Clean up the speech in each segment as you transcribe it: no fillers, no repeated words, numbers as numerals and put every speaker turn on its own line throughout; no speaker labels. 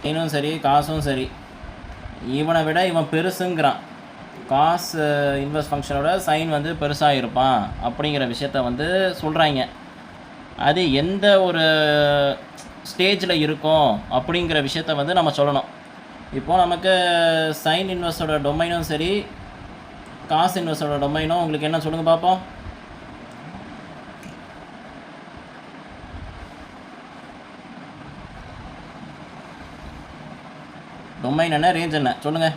சைனும் சரி காசும் சரி இவனை விட இவன் பெருசுங்கிறான். காசு இன்வெர்ஸ் ஃபங்க்ஷனோட சைன் வந்து பெருசாக இருப்பான் அப்படிங்கிற விஷயத்த வந்து சொல்கிறாங்க. அது எந்த ஒரு ஸ்டேஜில் இருக்கும் அப்படிங்கிற விஷயத்த வந்து நம்ம சொல்லணும். இப்போது நமக்கு சைன் இன்வெர்ஸோட டொமைனும் சரி காசு இன்வெர்ஸோட டொமைனும் உங்களுக்கு என்ன சொல்லுங்கள் பார்ப்போம். டொமைன் என்ன, ரேஞ்ச் என்ன சொல்லுங்கள்.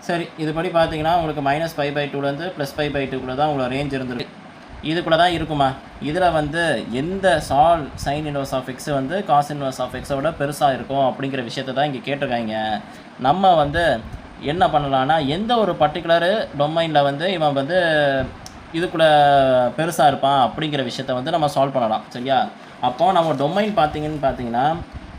சரி, இதுபடி பார்த்தீங்கன்னா உங்களுக்கு -π/2லேருந்து +π/2 தான் உங்களோட ரேஞ்ச் இருந்துருக்கு. இதுக்குள்ளே தான் இருக்குமா? இதில் வந்து எந்த சைன் இன்வெர்ஸ் ஆஃப் எக்ஸ் வந்து காஸ் இன்வெர்ஸ் ஆஃப் எக்ஸை விட பெருசாக இருக்கும் அப்படிங்கிற விஷயத்தை தான் இங்கே கேட்டிருக்காங்க. நம்ம வந்து என்ன பண்ணலான்னா, எந்த ஒரு பர்டிகுலர் டொமைனில் வந்து இவன் வந்து இதுக்குள்ளே பெருசாக இருப்பான் அப்படிங்கிற விஷயத்த வந்து நம்ம சால்வ் பண்ணலாம். சரியா? அப்போது நம்ம டொமைன் பார்த்தீங்கன்னா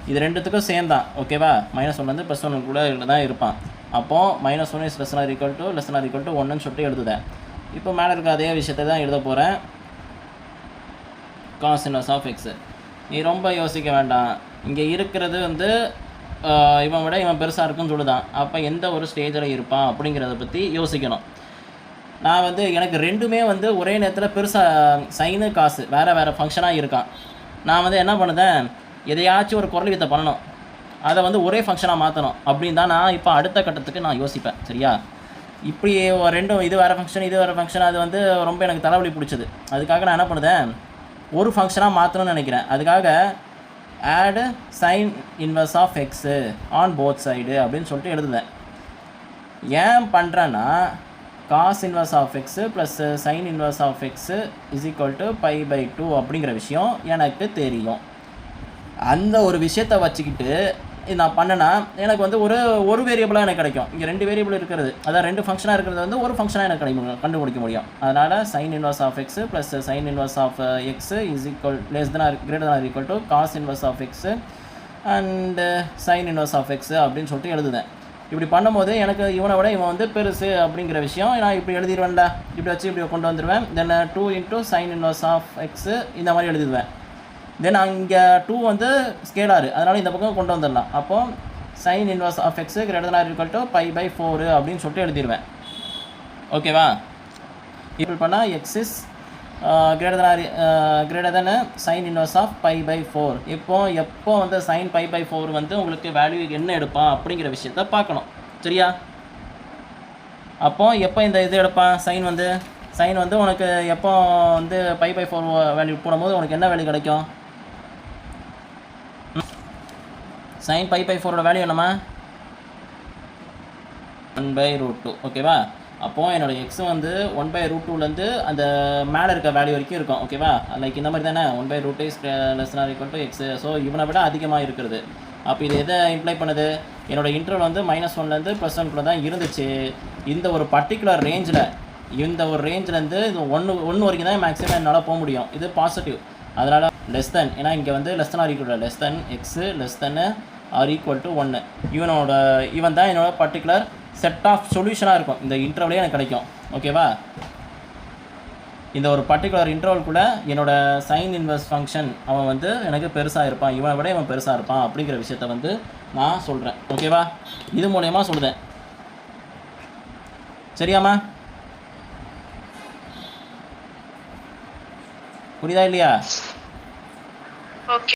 இது ரெண்டுத்துக்கும் சேர்ந்தான். ஓகேவா? -1 +1 கூட தான் இருப்பான். அப்போது -1 is less than or equal to 1ன்னு சொல்லிட்டு எழுதுதேன். இப்போ மேலே இருக்க அதே விஷயத்தை தான் எழுத போகிறேன். Cos inverse of x. நீ ரொம்ப யோசிக்க வேண்டாம். இங்கே இருக்கிறது வந்து இவன் விட இவன் பெருசாக இருக்குன்னு சொல்லுதான். அப்போ எந்த ஒரு ஸ்டேஜில் இருப்பான் அப்படிங்கிறத பற்றி யோசிக்கணும். நான் வந்து எனக்கு ரெண்டுமே வந்து ஒரே நேரத்தில் பெருசாக சைனு காசு வேறு ஃபங்க்ஷனாக இருக்கான். நான் வந்து என்ன பண்ணுதேன், எதையாச்சும் ஒரு குறள் வித்தை பண்ணணும், அதை வந்து ஒரே ஃபங்க்ஷனாக மாற்றணும் அப்படின்னு தான் நான் இப்போ அடுத்த கட்டத்துக்கு நான் யோசிப்பேன். சரியா? இப்படி ரெண்டும் இது வேறு ஃபங்க்ஷன் இது வேறு ஃபங்க்ஷன், அது வந்து ரொம்ப எனக்கு தலைவலி பிடிச்சது. அதுக்காக நான் என்ன பண்ணுதேன், ஒரு ஃபங்க்ஷனாக மாற்றணும்னு நினைக்கிறேன். அதுக்காக add sine inverse of x on both side அப்படின்னு சொல்லிட்டு எழுதுதேன். ஏன் பண்ணுறேன்னா, cos inverse of x plus sine inverse of x is equal to π/2 அப்படிங்கிற விஷயம் எனக்கு தெரியும். அந்த ஒரு விஷயத்தை வச்சுக்கிட்டு நான் பண்ணேன்னா எனக்கு வந்து ஒரு வேரியபிளாக எனக்கு கிடைக்கும். இங்கே 2 வேரியபிள் இருக்கிறது, அதான் 2 ஃபங்க்ஷனாக இருக்கிறது வந்து ஒரு ஃபங்க்ஷனாக எனக்கு கண்டுபிடிக்க முடியும். அதனால் sine inverse of x plus sine inverse of x is equal greater than or equal to cos inverse of x and sine inverse of x அப்படின்னு சொல்லிட்டு எழுதுதேன். இப்படி பண்ணும்போது எனக்கு இவனை விட இவன் வந்து பெருசு அப்படிங்கிற விஷயம் நான் இப்படி எழுதிடுவேன்டா. இப்படி வச்சு இப்படி கொண்டு வந்துடுவேன். தென் 2 × சைன் இன்வெர்ஸ் ஆஃப் எக்ஸு இந்த மாதிரி எழுதிடுவேன். தென் அங்கே 2 வந்து ஸ்கேலாரு, அதனால் இந்த பக்கம் கொண்டு வந்துடலாம். அப்போது sine inverse of x greater than or equal to π/4 அப்படின்னு சொல்லிட்டு எழுதிடுவேன். ஓகேவா? இப்போ பண்ணால் x is greater than sine inverse of π/4. எப்போ வந்து சைன் π/4 வந்து உங்களுக்கு வேல்யூ என்ன எடுப்பான் அப்படிங்கிற விஷயத்த பார்க்கணும். சரியா? அப்போது எப்போ இந்த இது எடுப்பான், சைன் வந்து உனக்கு எப்போ வந்து π/4 வேல்யூ போடும்போது உனக்கு என்ன வேல்யூ கிடைக்கும்? சைன் π/4ஓட வேல்யூ என்னம்மா? 1/√2. ஓகேவா? அப்போது என்னோடய எக்ஸ் வந்து 1/√2லேருந்து அந்த மேலே இருக்க வேல்யூ வரைக்கும் இருக்கும். ஓகேவா? லைக் இந்த மாதிரி தானே 1/√2 is less than or equal to x. So இவனை விட அதிகமாக இருக்கிறது. அப்போ இது எதை இம்ப்ளை பண்ணுது, என்னோடய இன்டர்வல் வந்து -1லேருந்து +1 தான் இருந்துச்சு. இந்த ஒரு பர்டிகுலர் ரேஞ்சில் இருந்து இது 1 வரைக்கும் தான் மேக்ஸிமம் என்னால் போக முடியும். இது பாசிட்டிவ். அதனால் லெஸ் தென், ஏன்னா இங்கே வந்து less than or equal less than x less than or equal to 1. இவன் தான் என்னோட பர்டிகுலர் செட் ஆஃப் சொல்யூஷனாக இருக்கும். இந்த இன்டர்வலே எனக்கு கிடைக்கும். ஓகேவா? இந்த ஒரு பர்டிகுலர் இன்டர்வல்குள்ளே என்னோட சைன் இன்வெர்ஸ் ஃபங்க்ஷன் அவன் வந்து எனக்கு பெருசாக இருப்பான், இவனை விட இவன் பெருசாக இருப்பான் அப்படிங்கிற விஷயத்த வந்து நான் சொல்கிறேன். ஓகேவா? இது மூலயமா சொல்லுதேன். சரியாம்மா? புரியுதா இல்லையா?
ஓகே.